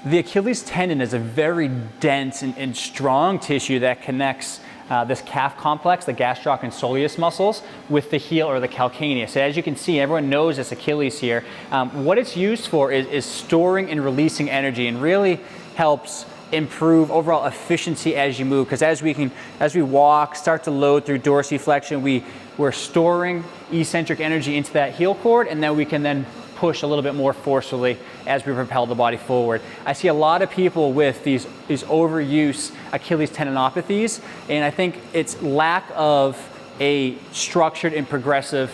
The Achilles tendon is a very dense and strong tissue that connects this calf complex, the gastroc and soleus muscles, with the heel or the calcaneus. So as you can see, everyone knows this Achilles here. What it's used for is storing and releasing energy, and really helps improve overall efficiency as you move, because as we walk, start to load through dorsiflexion, we're storing eccentric energy into that heel cord, and then we can then push a little bit more forcefully as we propel the body forward. I see a lot of people with these overuse Achilles tendinopathies, and I think it's lack of a structured and progressive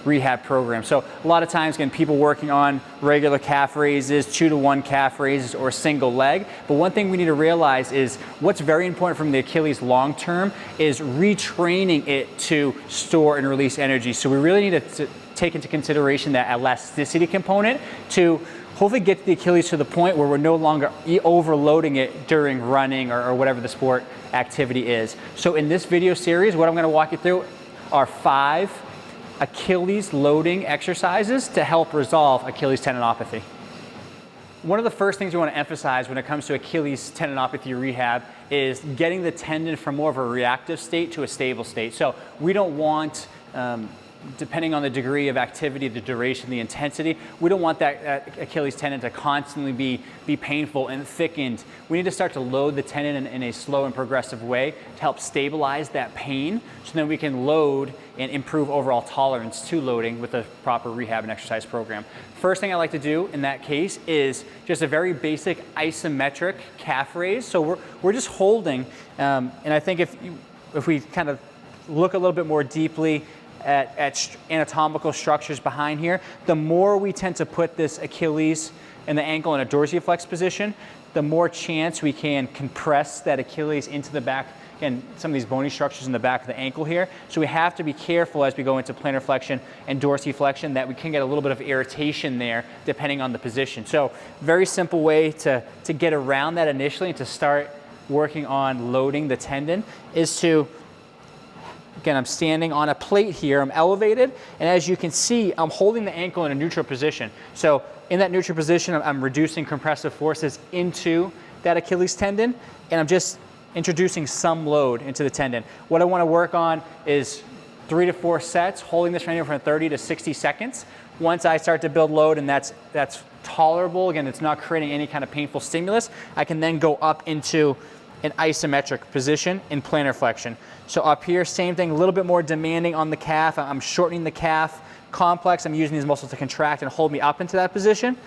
rehab program. So a lot of times, again, people working on regular calf raises, 2-to-1 calf raises, or single leg. But one thing we need to realize is what's very important from the Achilles long term is retraining it to store and release energy. So we really need to take into consideration that elasticity component to hopefully get the Achilles to the point where we're no longer overloading it during running or whatever the sport activity is. So in this video series, what I'm going to walk you through are 5 Achilles loading exercises to help resolve Achilles tendinopathy. One of the first things we want to emphasize when it comes to Achilles tendinopathy rehab is getting the tendon from more of a reactive state to a stable state. So we don't want, depending on the degree of activity, the duration, the intensity, we don't want that Achilles tendon to constantly be painful and thickened. We need to start to load the tendon in a slow and progressive way to help stabilize that pain, so then we can load and improve overall tolerance to loading with a proper rehab and exercise program. First thing I like to do in that case is just a very basic isometric calf raise. So we're just holding, and I think if we kind of look a little bit more deeply at anatomical structures behind here, the more we tend to put this Achilles and the ankle in a dorsiflex position, the more chance we can compress that Achilles into the back, and some of these bony structures in the back of the ankle here. So we have to be careful as we go into plantar flexion and dorsiflexion that we can get a little bit of irritation there depending on the position. So very simple way to get around that initially and to start working on loading the tendon is to, again, I'm standing on a plate here, I'm elevated, and as you can see, I'm holding the ankle in a neutral position. So in that neutral position, I'm reducing compressive forces into that Achilles tendon, and I'm just introducing some load into the tendon. What I want to work on is 3 to 4 sets, holding this right from 30 to 60 seconds. Once I start to build load and that's tolerable, again, it's not creating any kind of painful stimulus, I can then go up into an isometric position in plantar flexion. So up here, same thing, a little bit more demanding on the calf. I'm shortening the calf complex. I'm using these muscles to contract and hold me up into that position.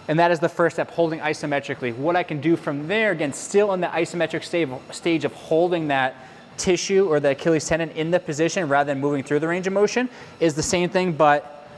And that is the first step, holding isometrically. What I can do from there, again, still in the isometric stage of holding that tissue or the Achilles tendon in the position rather than moving through the range of motion, is the same thing, but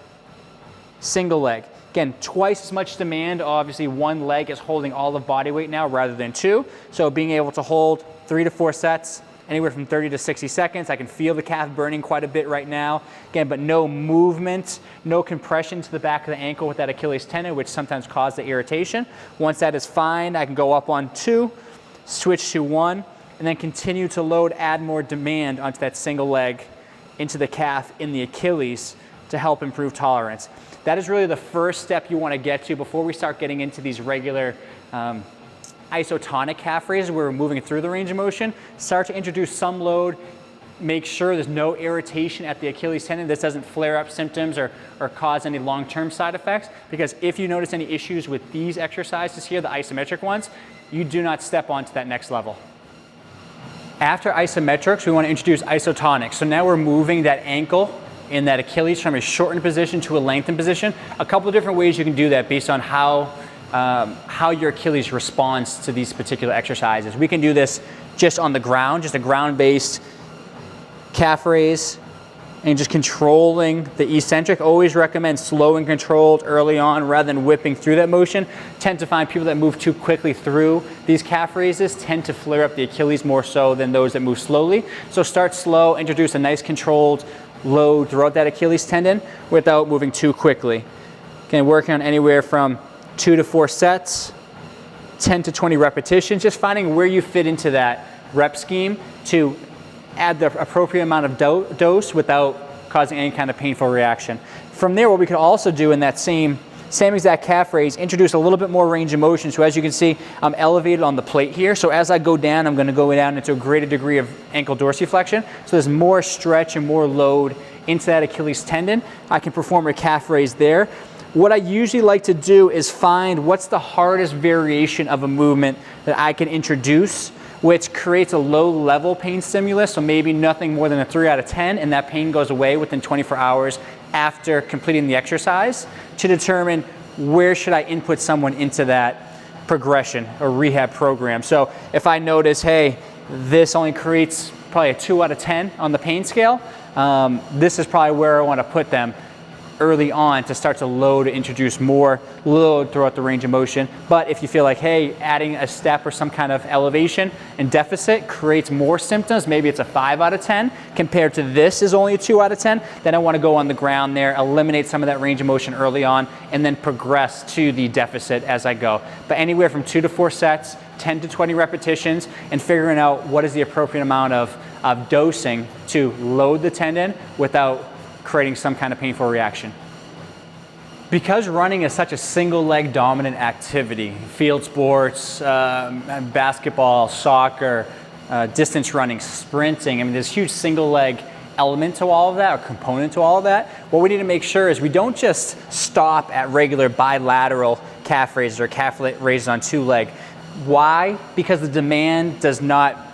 single leg. Again, twice as much demand. Obviously, one leg is holding all of body weight now rather than 2. So being able to hold 3 to 4 sets, anywhere from 30 to 60 seconds. I can feel the calf burning quite a bit right now. Again, but no movement, no compression to the back of the ankle with that Achilles tendon, which sometimes causes the irritation. Once that is fine, I can go up on 2, switch to 1, and then continue to load, add more demand onto that single leg into the calf in the Achilles to help improve tolerance. That is really the first step you want to get to before we start getting into these regular isotonic calf raises where we're moving through the range of motion. Start to introduce some load, make sure there's no irritation at the Achilles tendon. This doesn't flare up symptoms or cause any long-term side effects, because if you notice any issues with these exercises here, the isometric ones, you do not step onto that next level. After isometrics, we want to introduce isotonics. So now we're moving that ankle in that Achilles from a shortened position to a lengthened position. A couple of different ways you can do that based on how your Achilles responds to these particular exercises. We can do this just on the ground, just a ground-based calf raise, and just controlling the eccentric. Always recommend slow and controlled early on rather than whipping through that motion. Tend to find people that move too quickly through these calf raises tend to flare up the Achilles more so than those that move slowly. So start slow, introduce a nice controlled load throughout that Achilles tendon without moving too quickly. Again, working on anywhere from 2 to 4 sets, 10 to 20 repetitions, just finding where you fit into that rep scheme to add the appropriate amount of dose without causing any kind of painful reaction. From there, what we could also do in that same same exact calf raise, introduce a little bit more range of motion. So as you can see, I'm elevated on the plate here. So as I go down, I'm gonna go down into a greater degree of ankle dorsiflexion. So there's more stretch and more load into that Achilles tendon. I can perform a calf raise there. What I usually like to do is find what's the hardest variation of a movement that I can introduce, which creates a low level pain stimulus, so maybe nothing more than a 3 out of 10, and that pain goes away within 24 hours after completing the exercise, to determine where should I input someone into that progression or rehab program. So if I notice, hey, this only creates probably a 2 out of 10 on the pain scale, this is probably where I want to put them early on to start to load, introduce more load throughout the range of motion. But if you feel like, hey, adding a step or some kind of elevation and deficit creates more symptoms, maybe it's a 5 out of 10 compared to this is only a 2 out of 10, then I want to go on the ground there, eliminate some of that range of motion early on, and then progress to the deficit as I go. But anywhere from 2 to 4 sets, 10 to 20 repetitions, and figuring out what is the appropriate amount of dosing to load the tendon without creating some kind of painful reaction. Because running is such a single leg dominant activity, field sports, basketball, soccer, distance running, sprinting, I mean, there's a huge single leg element to all of that, or component to all of that. What we need to make sure is we don't just stop at regular bilateral calf raises or calf raises on 2 leg. Why? Because the demand does not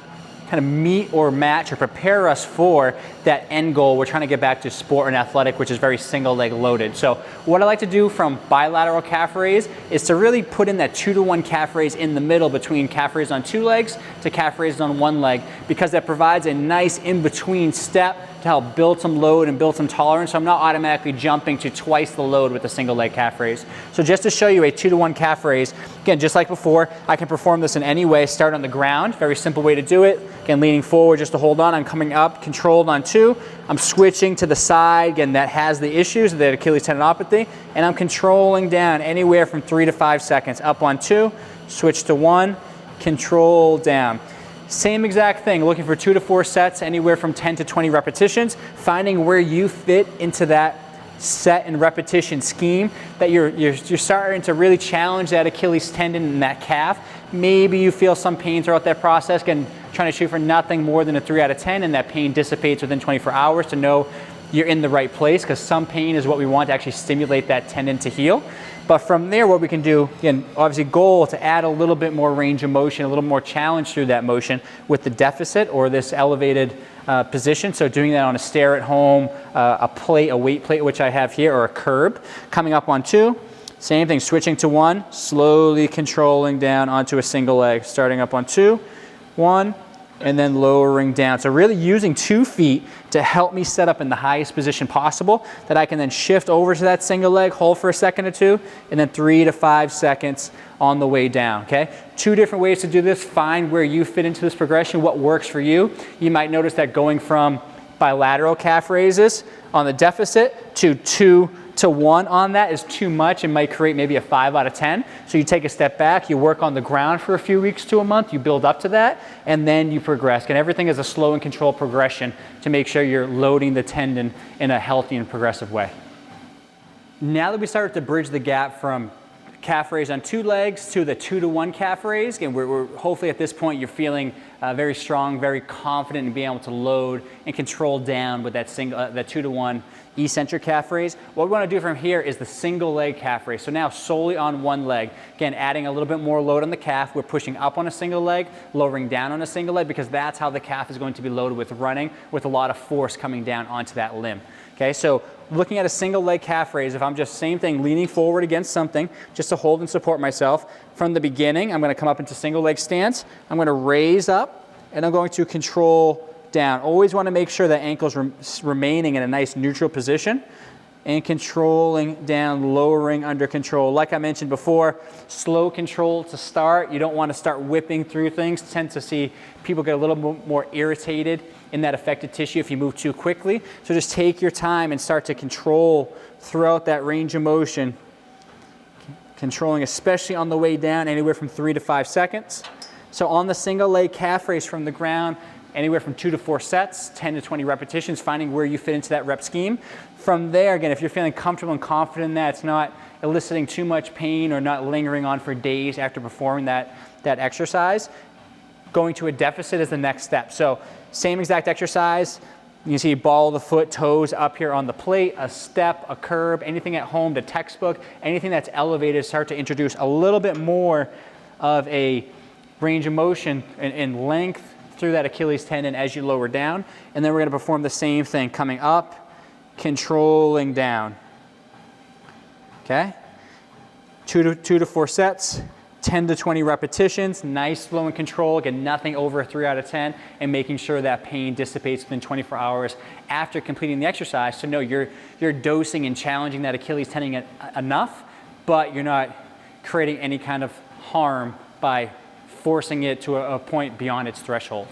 kind of meet or match or prepare us for that end goal. We're trying to get back to sport and athletic, which is very single leg loaded. So what I like to do from bilateral calf raise is to really put in that 2-to-1 calf raise in the middle between calf raise on 2 legs to calf raise on 1 leg, because that provides a nice in-between step to help build some load and build some tolerance. So I'm not automatically jumping to twice the load with a single leg calf raise. So just to show you a 2-to-1 calf raise, again, just like before, I can perform this in any way. Start on the ground, very simple way to do it. Again, leaning forward just to hold on. I'm coming up, controlled on 2. I'm switching to the side, again, that has the issues, the Achilles tendinopathy, and I'm controlling down anywhere from 3 to 5 seconds. Up on 2, switch to 1, control down. Same exact thing, looking for 2 to 4 sets, anywhere from 10 to 20 repetitions, finding where you fit into that set and repetition scheme, that you're starting to really challenge that Achilles tendon and that calf. Maybe you feel some pain throughout that process, again, trying to shoot for nothing more than a 3 out of 10, and that pain dissipates within 24 hours to know you're in the right place, because some pain is what we want to actually stimulate that tendon to heal. But from there, what we can do, again, obviously goal to add a little bit more range of motion, a little more challenge through that motion with the deficit or this elevated position. So doing that on a stair at home, a plate, a weight plate, which I have here, or a curb. Coming up on 2, same thing, switching to 1, slowly controlling down onto a single leg, starting up on 2, 1, and then lowering down. So really using 2 feet to help me set up in the highest position possible, that I can then shift over to that single leg, hold for a second or 2, and then 3 to 5 seconds on the way down, okay? 2 different ways to do this. Find where you fit into this progression, what works for you. You might notice that going from bilateral calf raises on the deficit to 2 to 1 on that is too much. It might create maybe a 5 out of 10. So you take a step back, you work on the ground for a few weeks to a month, you build up to that, and then you progress. And everything is a slow and controlled progression to make sure you're loading the tendon in a healthy and progressive way. Now that we started to bridge the gap from calf raise on 2 legs to the 2-to-1 calf raise, again, we're hopefully at this point you're feeling very strong, very confident in being able to load and control down with that 2-to-1 eccentric calf raise. What we want to do from here is the single leg calf raise. So now solely on 1 leg. Again, adding a little bit more load on the calf. We're pushing up on a single leg, lowering down on a single leg, because that's how the calf is going to be loaded with running, with a lot of force coming down onto that limb. Okay, so looking at a single leg calf raise, if I'm just same thing, leaning forward against something, just to hold and support myself. From the beginning, I'm going to come up into single leg stance. I'm going to raise up, and I'm going to control down. Always want to make sure that ankle's remaining in a nice neutral position, and controlling down, lowering under control. Like I mentioned before, slow control to start. You don't want to start whipping through things. Tend to see people get a little more irritated in that affected tissue if you move too quickly. So just take your time and start to control throughout that range of motion. Controlling especially on the way down, anywhere from 3 to 5 seconds. So on the single leg calf raise from the ground, anywhere from 2 to 4 sets, 10 to 20 repetitions, finding where you fit into that rep scheme. From there, again, if you're feeling comfortable and confident in that, it's not eliciting too much pain or not lingering on for days after performing that exercise, going to a deficit is the next step. So same exact exercise. You can see ball of the foot, toes up here on the plate, a step, a curb, anything at home, the textbook, anything that's elevated, start to introduce a little bit more of a range of motion and length through that Achilles tendon as you lower down. And then we're going to perform the same thing, coming up, controlling down. Okay? 2 to 4 sets. 10 to 20 repetitions, nice, slow and control, again, nothing over a 3 out of 10, and making sure that pain dissipates within 24 hours after completing the exercise. So no, you're dosing and challenging that Achilles tendon enough, but you're not creating any kind of harm by forcing it to a point beyond its threshold.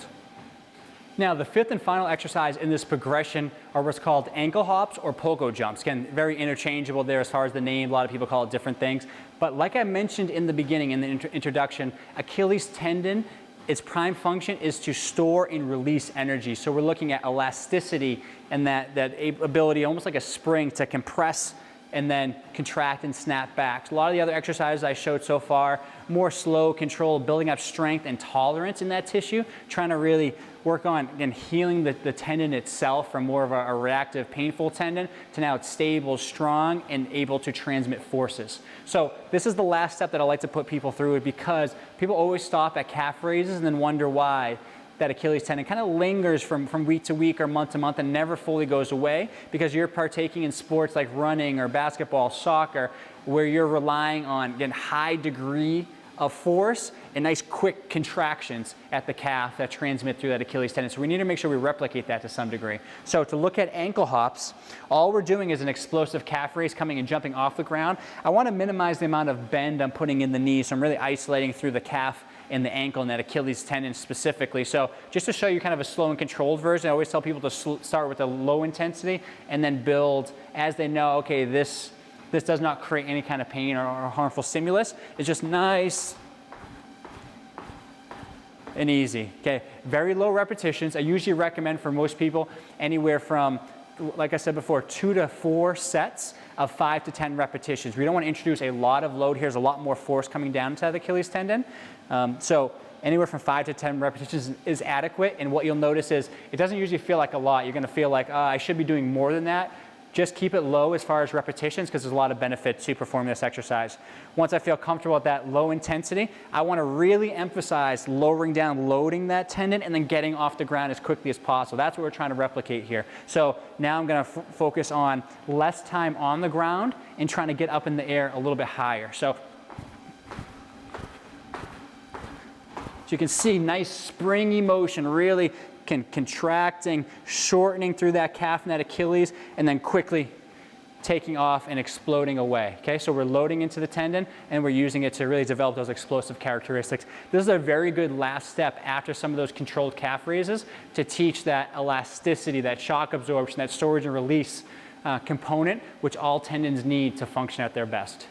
Now, the fifth and final exercise in this progression are what's called ankle hops or pogo jumps. Again, very interchangeable there as far as the name. A lot of people call it different things. But like I mentioned in the beginning, in the introduction, Achilles tendon, its prime function is to store and release energy. So we're looking at elasticity and that ability, almost like a spring, to compress and then contract and snap back. So a lot of the other exercises I showed so far, more slow, controlled, building up strength and tolerance in that tissue, trying to really work on, again, healing the tendon itself from more of a reactive, painful tendon to now it's stable, strong, and able to transmit forces. So this is the last step that I like to put people through, because people always stop at calf raises and then wonder why that Achilles tendon kind of lingers from week to week or month to month and never fully goes away, because you're partaking in sports like running or basketball, soccer, where you're relying on, again, high degree of force and nice quick contractions at the calf that transmit through that Achilles tendon. So we need to make sure we replicate that to some degree. So to look at ankle hops, all we're doing is an explosive calf raise, coming and jumping off the ground. I want to minimize the amount of bend I'm putting in the knee, so I'm really isolating through the calf and the ankle and that Achilles tendon specifically. So just to show you kind of a slow and controlled version, I always tell people to start with a low intensity and then build as they know, okay, this does not create any kind of pain or harmful stimulus. It's just nice and easy. Okay, very low repetitions. I usually recommend for most people anywhere from, like I said before, 2 to 4 sets of 5 to 10 repetitions. We don't want to introduce a lot of load here. There's a lot more force coming down to the Achilles tendon. So anywhere from 5 to 10 repetitions is adequate. And what you'll notice is it doesn't usually feel like a lot. You're going to feel like, I should be doing more than that. Just keep it low as far as repetitions, because there's a lot of benefit to performing this exercise. Once I feel comfortable at that low intensity, I want to really emphasize lowering down, loading that tendon, and then getting off the ground as quickly as possible. That's what we're trying to replicate here. So now I'm going to focus on less time on the ground and trying to get up in the air a little bit higher. So you can see nice springy motion, really contracting, shortening through that calf and that Achilles, and then quickly taking off and exploding away. Okay, so we're loading into the tendon and we're using it to really develop those explosive characteristics. This is a very good last step after some of those controlled calf raises to teach that elasticity, that shock absorption, that storage and release component, which all tendons need to function at their best.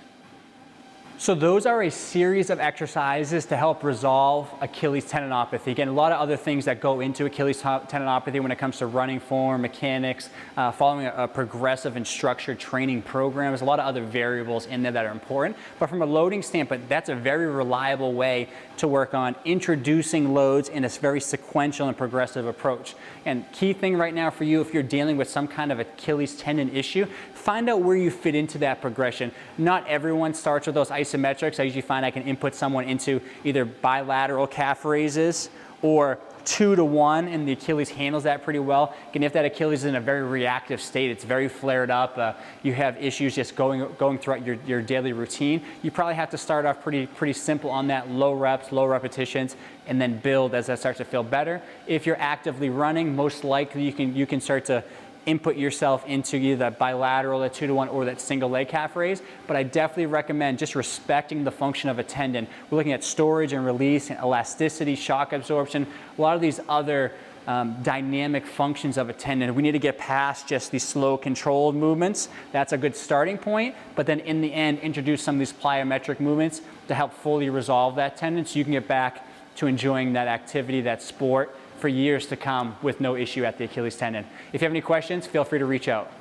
So those are a series of exercises to help resolve Achilles tendinopathy. Again, a lot of other things that go into Achilles tendinopathy when it comes to running form, mechanics, following a progressive and structured training program. There's a lot of other variables in there that are important. But from a loading standpoint, that's a very reliable way to work on introducing loads in a very sequential and progressive approach. And key thing right now for you, if you're dealing with some kind of Achilles tendon issue, find out where you fit into that progression. Not everyone starts with those isometrics. I usually find I can input someone into either bilateral calf raises or 2 to 1, and the Achilles handles that pretty well. Again, if that Achilles is in a very reactive state, it's very flared up, you have issues just going throughout your daily routine, you probably have to start off pretty simple on that, low reps, low repetitions, and then build as that starts to feel better. If you're actively running, most likely you can start to input yourself into either that bilateral, that 2 to 1, or that single leg calf raise. But I definitely recommend just respecting the function of a tendon. We're looking at storage and release and elasticity, shock absorption, a lot of these other dynamic functions of a tendon. We need to get past just these slow controlled movements. That's a good starting point. But then in the end, introduce some of these plyometric movements to help fully resolve that tendon so you can get back to enjoying that activity, that sport, for years to come with no issue at the Achilles tendon. If you have any questions, feel free to reach out.